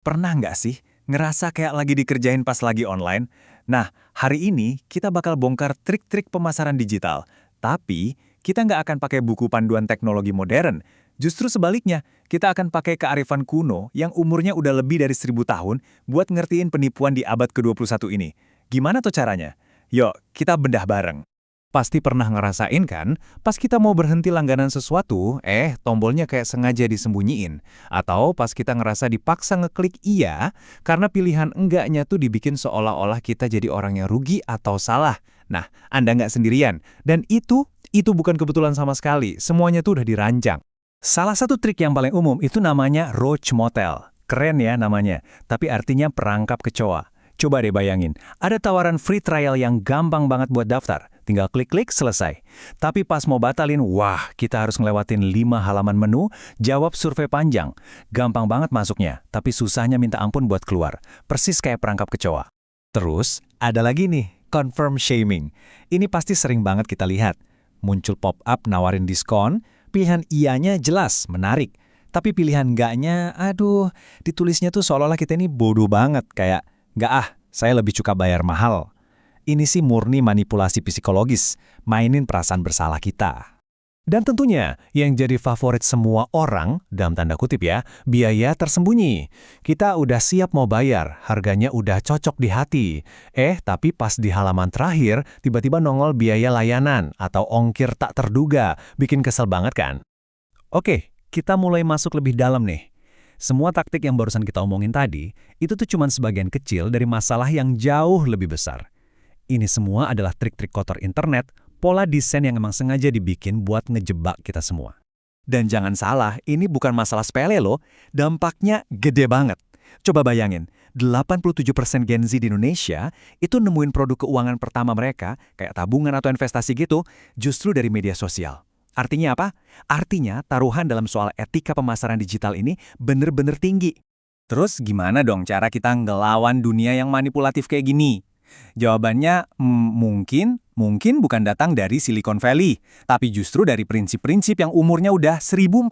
Pernah nggak sih ngerasa kayak lagi dikerjain pas lagi online? Nah, hari ini kita bakal bongkar trik-trik pemasaran digital. Tapi, kita nggak akan pakai buku panduan teknologi modern. Justru sebaliknya, kita akan pakai kearifan kuno yang umurnya udah lebih dari 1000 tahun buat ngertiin penipuan di abad ke-21 ini. Gimana tuh caranya? Yuk, kita bedah bareng. Pasti pernah ngerasain kan, pas kita mau berhenti langganan sesuatu, tombolnya kayak sengaja disembunyiin. Atau pas kita ngerasa dipaksa ngeklik iya, karena pilihan enggaknya tuh dibikin seolah-olah kita jadi orang yang rugi atau salah. Nah, Anda nggak sendirian. Dan itu bukan kebetulan sama sekali. Semuanya tuh udah dirancang. Salah satu trik yang paling umum itu namanya roach motel. Keren ya namanya, tapi artinya perangkap kecoa. Coba deh bayangin, ada tawaran free trial yang gampang banget buat daftar. Tinggal klik-klik, selesai. Tapi pas mau batalin, wah, kita harus ngelewatin 5 halaman menu, jawab survei panjang. Gampang banget masuknya, tapi susahnya minta ampun buat keluar. Persis kayak perangkap kecoa. Terus, ada lagi nih, confirm shaming. Ini pasti sering banget kita lihat. Muncul pop-up nawarin diskon, pilihan iyanya jelas, menarik. Tapi pilihan enggaknya, aduh, ditulisnya tuh seolah-olah kita ini bodoh banget, kayak, nggak ah, saya lebih suka bayar mahal. Ini sih murni manipulasi psikologis, mainin perasaan bersalah kita. Dan tentunya, yang jadi favorit semua orang, dalam tanda kutip ya, biaya tersembunyi. Kita udah siap mau bayar, harganya udah cocok di hati. Tapi pas di halaman terakhir, tiba-tiba nongol biaya layanan atau ongkir tak terduga, bikin kesel banget kan? Oke, kita mulai masuk lebih dalam nih. Semua taktik yang barusan kita omongin tadi, itu tuh cuma sebagian kecil dari masalah yang jauh lebih besar. Ini semua adalah trik-trik kotor internet, pola desain yang emang sengaja dibikin buat ngejebak kita semua. Dan jangan salah, ini bukan masalah sepele loh, dampaknya gede banget. Coba bayangin, 87% Gen Z di Indonesia itu nemuin produk keuangan pertama mereka, kayak tabungan atau investasi gitu, justru dari media sosial. Artinya apa? Artinya taruhan dalam soal etika pemasaran digital ini bener-bener tinggi. Terus gimana dong cara kita ngelawan dunia yang manipulatif kayak gini? Jawabannya mungkin bukan datang dari Silicon Valley, tapi justru dari prinsip-prinsip yang umurnya udah 1400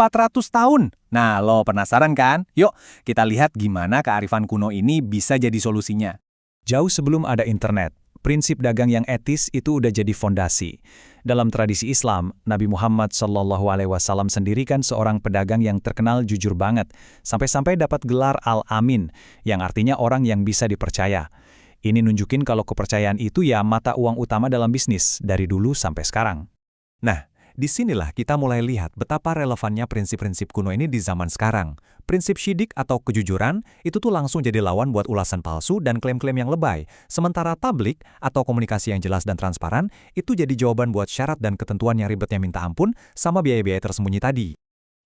tahun. Nah, lo penasaran kan? Yuk, kita lihat gimana kearifan kuno ini bisa jadi solusinya. Jauh sebelum ada internet, prinsip dagang yang etis itu udah jadi fondasi. Dalam tradisi Islam, Nabi Muhammad SAW sendiri kan seorang pedagang yang terkenal jujur banget, sampai-sampai dapat gelar Al-Amin, yang artinya orang yang bisa dipercaya. Ini nunjukin kalau kepercayaan itu ya mata uang utama dalam bisnis, dari dulu sampai sekarang. Nah, disinilah kita mulai lihat betapa relevannya prinsip-prinsip kuno ini di zaman sekarang. Prinsip syidik atau kejujuran itu tuh langsung jadi lawan buat ulasan palsu dan klaim-klaim yang lebay. Sementara tablik atau komunikasi yang jelas dan transparan itu jadi jawaban buat syarat dan ketentuan yang ribetnya minta ampun sama biaya-biaya tersembunyi tadi.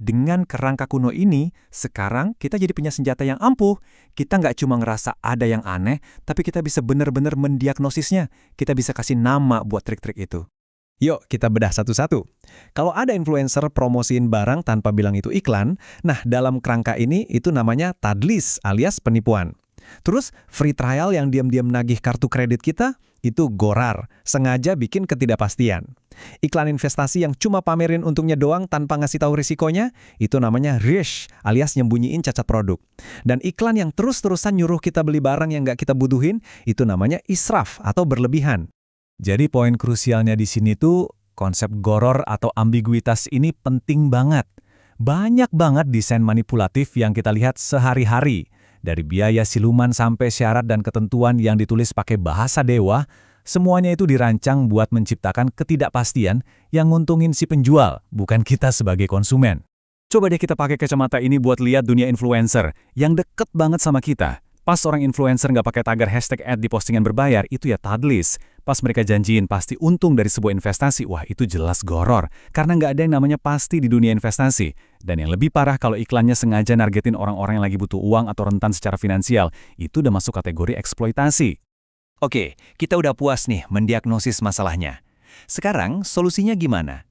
Dengan kerangka kuno ini, sekarang kita jadi punya senjata yang ampuh. Kita nggak cuma ngerasa ada yang aneh, tapi kita bisa benar-benar mendiagnosisnya. Kita bisa kasih nama buat trik-trik itu. Yuk, kita bedah satu-satu. Kalau ada influencer promosiin barang tanpa bilang itu iklan, nah dalam kerangka ini itu namanya tadlis alias penipuan. Terus, free trial yang diam-diam nagih kartu kredit kita, itu gorar, sengaja bikin ketidakpastian. Iklan investasi yang cuma pamerin untungnya doang tanpa ngasih tahu risikonya, itu namanya rish, alias nyembunyiin cacat produk. Dan iklan yang terus-terusan nyuruh kita beli barang yang nggak kita butuhin, itu namanya israf atau berlebihan. Jadi poin krusialnya di sini tuh, konsep goror atau ambiguitas ini penting banget. Banyak banget desain manipulatif yang kita lihat sehari-hari. Dari biaya siluman sampai syarat dan ketentuan yang ditulis pakai bahasa dewa, semuanya itu dirancang buat menciptakan ketidakpastian yang nguntungin si penjual, bukan kita sebagai konsumen. Coba deh kita pakai kacamata ini buat lihat dunia influencer yang deket banget sama kita. Pas orang influencer nggak pakai tagar hashtag ad di postingan berbayar, itu ya tadlis. Pas mereka janjiin pasti untung dari sebuah investasi, wah itu jelas goror. Karena nggak ada yang namanya pasti di dunia investasi. Dan yang lebih parah kalau iklannya sengaja nargetin orang-orang yang lagi butuh uang atau rentan secara finansial, itu udah masuk kategori eksploitasi. Oke, kita udah puas nih mendiagnosis masalahnya. Sekarang solusinya gimana?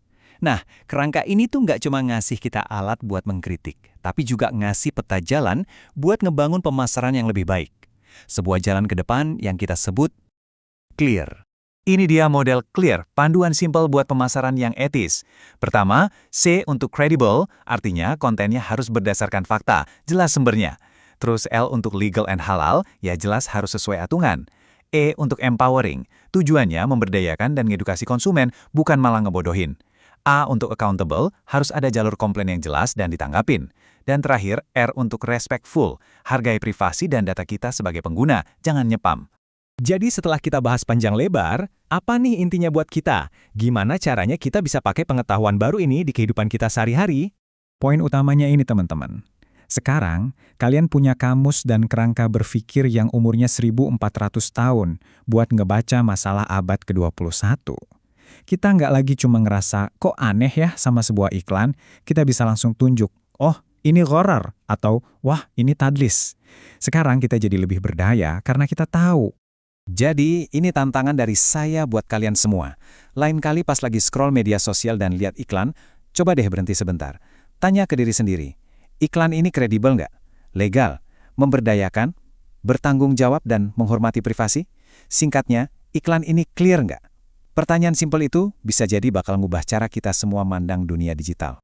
Nah, kerangka ini tuh nggak cuma ngasih kita alat buat mengkritik, tapi juga ngasih peta jalan buat ngebangun pemasaran yang lebih baik. Sebuah jalan ke depan yang kita sebut clear. Ini dia model clear, panduan simpel buat pemasaran yang etis. Pertama, C untuk credible, artinya kontennya harus berdasarkan fakta, jelas sumbernya. Terus L untuk legal and halal, ya jelas harus sesuai aturan. E untuk empowering, tujuannya memberdayakan dan ngedukasi konsumen, bukan malah ngebodohin. A untuk accountable, harus ada jalur komplain yang jelas dan ditanggapin. Dan terakhir, R untuk respectful, hargai privasi dan data kita sebagai pengguna, jangan nyepam. Jadi setelah kita bahas panjang lebar, apa nih intinya buat kita? Gimana caranya kita bisa pakai pengetahuan baru ini di kehidupan kita sehari-hari? Poin utamanya ini teman-teman. Sekarang, kalian punya kamus dan kerangka berpikir yang umurnya 1400 tahun buat ngebaca masalah abad ke-21. Kita nggak lagi cuma ngerasa, kok aneh ya sama sebuah iklan, kita bisa langsung tunjuk, oh ini gharar, atau wah ini tadlis. Sekarang kita jadi lebih berdaya karena kita tahu. Jadi, ini tantangan dari saya buat kalian semua. Lain kali pas lagi scroll media sosial dan lihat iklan, coba deh berhenti sebentar. Tanya ke diri sendiri. Iklan ini kredibel nggak? Legal? Memberdayakan? Bertanggung jawab dan menghormati privasi? Singkatnya, iklan ini clear nggak? Pertanyaan simpel itu bisa jadi bakal ngubah cara kita semua mandang dunia digital.